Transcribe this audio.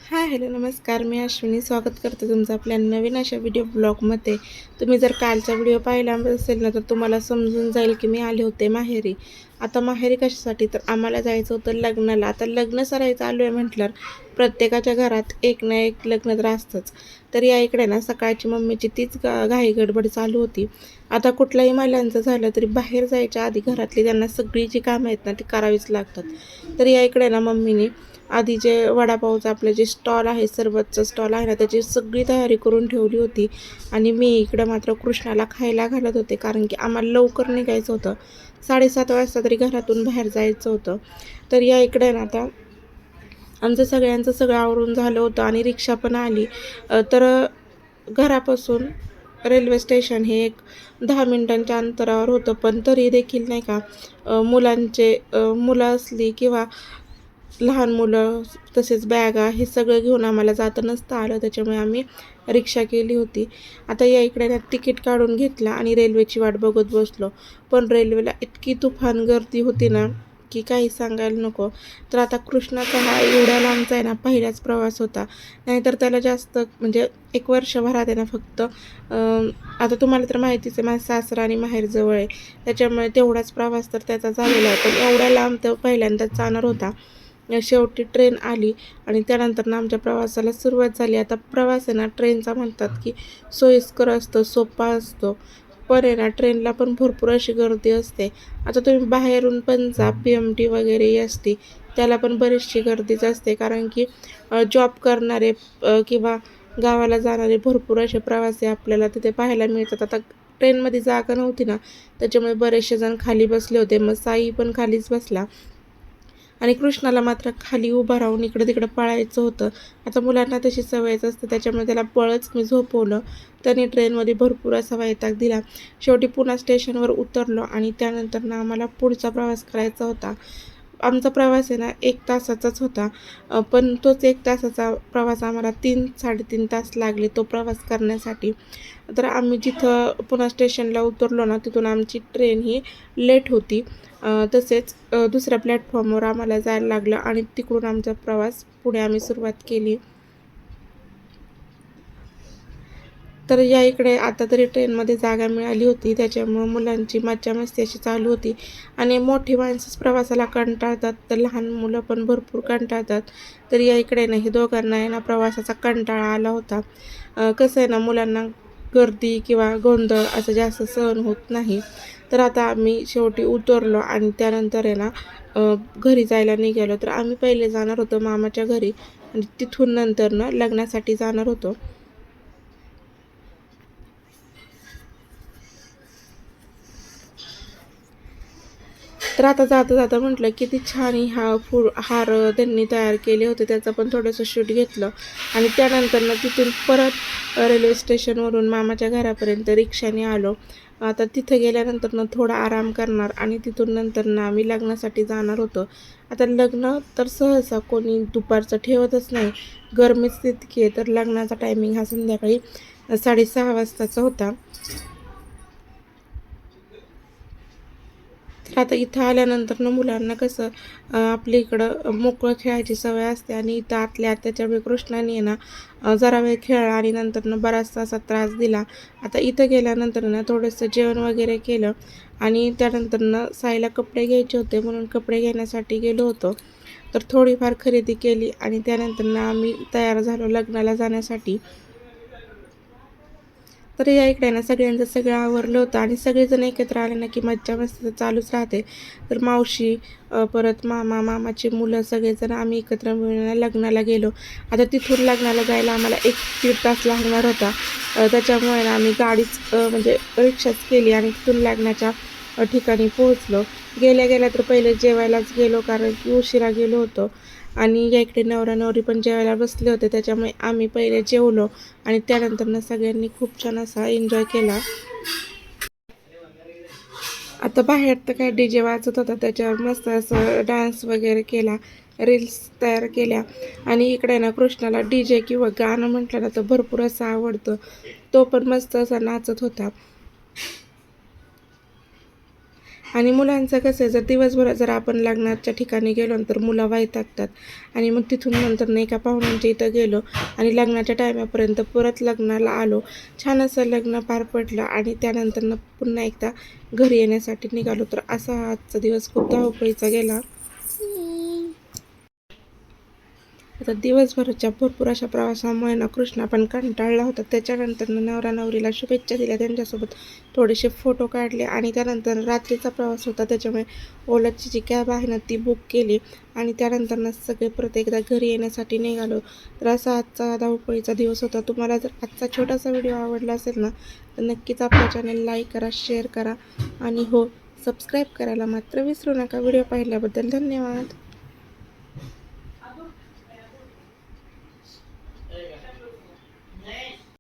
Hi hello नमस्कार. मी अश्विनी स्वागत करते तुमचं आपल्या नवीन अशा व्हिडिओ ब्लॉगमध्ये. तुम्ही जर कालचा व्हिडिओ पाहिला असेल ना तर तुम्हाला समजून जाईल की मी आले होते माहेरी. आता माहेरी कशासाठी तर आम्हाला जायचं होतं लग्नाला. आता लग्न सराई चालू आहे म्हटल्यावर प्रत्येकाच्या घरात एक ना एक लग्न तर असतंच. तर या इकडे ना सकाळची मम्मीची तीच घाई गडबड चालू होती. आता कुठल्याही महिलांचं झालं तरी बाहेर जायच्या आधी घरातली त्यांना सगळी जी कामं आहेत ना ती करावीच लागतात. तर या इकडे ना मम्मीने आधी जे वडापावचं आपलं जे स्टॉल आहे, सरबतचं स्टॉल आहे ना, त्याची सगळी तयारी करून ठेवली होती. आणि मी इकडं मात्र कृष्णाला खायला घालत होते, कारण की आम्हाला लवकर निघायचं होतं. 7:30 वाजता तरी घरातून बाहेर जायचं होतं. तर या इकडे ना आता आमचं सगळ्यांचं सगळं आवरून झालं होतं आणि रिक्षा पण आली. तर घरापासून रेल्वे स्टेशन हे एक 10 मिनिटांच्या अंतरावर होतं. पण तरी देखील नाही का, मुलं असली किंवा लहान मुलं तसेच बॅगा हे सगळं घेऊन आम्हाला जाता नसतं आलं, त्याच्यामुळे आम्ही रिक्षा केली होती. आता या इकडे ना तिकीट काढून घेतलं आणि रेल्वेची वाट बघत बसलो. पण रेल्वेला इतकी तुफान गर्दी होती ना की काही सांगायला नको. तर आता कृष्णाचा हा एवढ्या लांबचा आहे ना पहिलाच प्रवास होता. नाहीतर त्याला जास्त म्हणजे 1 वर्षभरात आहे ना फक्त आता तुम्हाला तर माहितीच आहे माझं सासरा आणि माहेर जवळ आहे. त्याच्यामुळे तेवढाच प्रवास तर त्याचा झालेला आहे. पण एवढ्या लांब तो पहिल्यांदाच जाणार होता. शेवटी ट्रेन आली आणि त्यानंतर आमच्या प्रवासाला सुरुवात झाली. आता प्रवास आहे ना ट्रेनचा म्हणतात की सोयीस्कर असतो, सोपा असतो. पण आहे ना ट्रेनला पण भरपूर अशी गर्दी असते. आता तुम्ही बाहेरून पण जा, PMT वगैरे एस-टी त्याला पण बरीचशी गर्दीच असते. कारण की जॉब करणारे किंवा गावाला जाणारे भरपूर असे प्रवासी आपल्याला तिथे पाहायला मिळतात. आता ट्रेनमध्ये जागा नव्हती ना, त्याच्यामुळे बरेचसे जण खाली बसले होते. मग साई पण खालीच बसला. आणि कृष्णाला मात्र खाली उभं राहून इकडं-तिकडं पळायचं होतं. आता मुलांना तशी सवयच असते, त्याच्यामुळे त्याला बळच मी झोपवलं. त्याने ट्रेनमध्ये भरपूर असा वैताग दिला. शेवटी पुन्हा स्टेशनवर उतरलो आणि त्यानंतर आम्हाला पुढचा प्रवास करायचा होता. आमचा प्रवास आहे ना 1 तासाचाच होता. पण तोच 1 तासाचा प्रवास आम्हाला 3-3.5 तास लागले तो प्रवास करण्यासाठी. तर आम्ही जिथं पुन्हा स्टेशनला उतरलो ना, तिथून आमची ट्रेन ही लेट होती. तसेच दुसऱ्या प्लॅटफॉर्मवर आम्हाला जायला लागलं आणि तिकडून आमचा प्रवास पुढे आम्ही सुरुवात केली. तर या इकडे आता तरी ट्रेनमध्ये जागा मिळाली होती, त्याच्यामुळं मुलांची मज्जा-मस्ती अशी चालू होती. आणि मोठी माणसंच प्रवासाला कंटाळतात, तर लहान मुलं पण भरपूर कंटाळतात. तर या इकडे ना हे दोघांना आहे ना प्रवासाचा कंटाळा आला होता. कसं आहे ना मुलांना गर्दी किंवा गोंधळ असं जास्त सहन होत नाही. तर आता आम्ही शेवटी उतरलो आणि त्यानंतर आहे ना घरी जायला निघालो. तर आम्ही पहिले जाणार होतो मामाच्या घरी आणि तिथून नंतर ना लग्नासाठी जाणार होतो. तर आता जाता-जाता म्हटलं किती छान हार त्यांनी तयार केले होते. त्याचं पण थोडंसं शूट घेतलं आणि त्यानंतर तिथून परत रेल्वे स्टेशनवरून मामाच्या घरापर्यंत रिक्षाने आलो. आता तिथे गेल्यानंतर थोडा आराम करणार आणि तिथून नंतर आम्ही लग्नासाठी जाणार होतो. आता लग्न तर सहसा कोणी दुपारचं ठेवतच नाही. गरमीच तितकी आहे, तर लग्नाचा टायमिंग हा संध्याकाळी 6:30 वाजताचा होता. तर आता इथं आल्यानंतर मुलांना कसं आपल्या इकडं मोकळं खेळायची सवय असते आणि इथं आतल्या आत त्याच्यामुळे कृष्णाने आहे ना जरा वेळ खेळला आणि नंतर बराचसा असा त्रास दिला. आता इथं गेल्यानंतर थोडंसं जेवण वगैरे केलं आणि त्यानंतर साईला कपडे घ्यायचे होते म्हणून कपडे घेण्यासाठी गेलो होतो. तर थोडीफार खरेदी केली आणि त्यानंतर आम्ही तयार झालो लग्नाला जाण्यासाठी. तर या इकडे सगळ्यांचं सगळं आवरलं होतं आणि सगळेजण एकत्र आले ना की मज्जा मस्ती तर चालूच राहते. तर मावशी, परत मामा, मामाची मुलं सगळेजण आम्ही एकत्र मिळून लग्नाला गेलो. आता तिथून लग्नाला जायला आम्हाला 1-1.5 तास लागणार होता. त्याच्यामुळे आम्ही गाडीच म्हणजे रिक्षाच केली आणि तिथून लग्नाच्या ठिकाणी पोहोचलो. गेल्या गेल्या तर पहिले जेवायलाच गेलो, कारण की उशिरा गेलो होतो. आणि या इकडे नवरा-नवरी पण जेवायला बसले होते, त्याच्यामुळे आम्ही पहिले जेवलो आणि त्यानंतर सगळ्यांनी खूप छान असा एन्जॉय केला. आता बाहेर तर काय DJ वाजत होता, त्याच्यावर मस्त असं डान्स वगैरे केला, रील्स तयार केल्या. आणि इकडे कृष्णाला DJ किंवा गाणं म्हटलं ना तर भरपूर असं आवडतं. तो पण मस्त असा नाचत होता. आणि मुलांचं कसं आहे, जर दिवसभर जर आपण लग्नाच्या ठिकाणी गेलो ना, तर मुलं वैतागतात आणि मग तिथून नंतर नाही का पाहुण्यांच्या इथं गेलो आणि लग्नाच्या टायमापर्यंत परत लग्नाला आलो. छान असं लग्न पार पडलं आणि त्यानंतर पुन्हा एकदा घरी येण्यासाठी निघालो. तर असा हा आजचा दिवस खूप धावपळीचा गेला. आता दिवसभराच्या भरपूर अशा प्रवासामुळे ना कृष्णा पण कंटाळला होता. त्याच्यानंतर नवरा नवरीला शुभेच्छा दिल्या, त्यांच्यासोबत थोडेसे फोटो काढले आणि त्यानंतर रात्रीचा प्रवास होता, त्याच्यामुळे ओलाची जी कॅब आहे ना ती बुक केली आणि त्यानंतर सगळे परत एकदा घरी येण्यासाठी निघालो. तर असा आजचा धावपळीचा दिवस होता. तुम्हाला जर आजचा छोटासा व्हिडिओ आवडला असेल ना, तर नक्कीच आपल्या चॅनल लाईक करा, शेअर करा आणि हो, सबस्क्राईब करायला मात्र विसरू नका. व्हिडिओ पाहिल्याबद्दल धन्यवाद.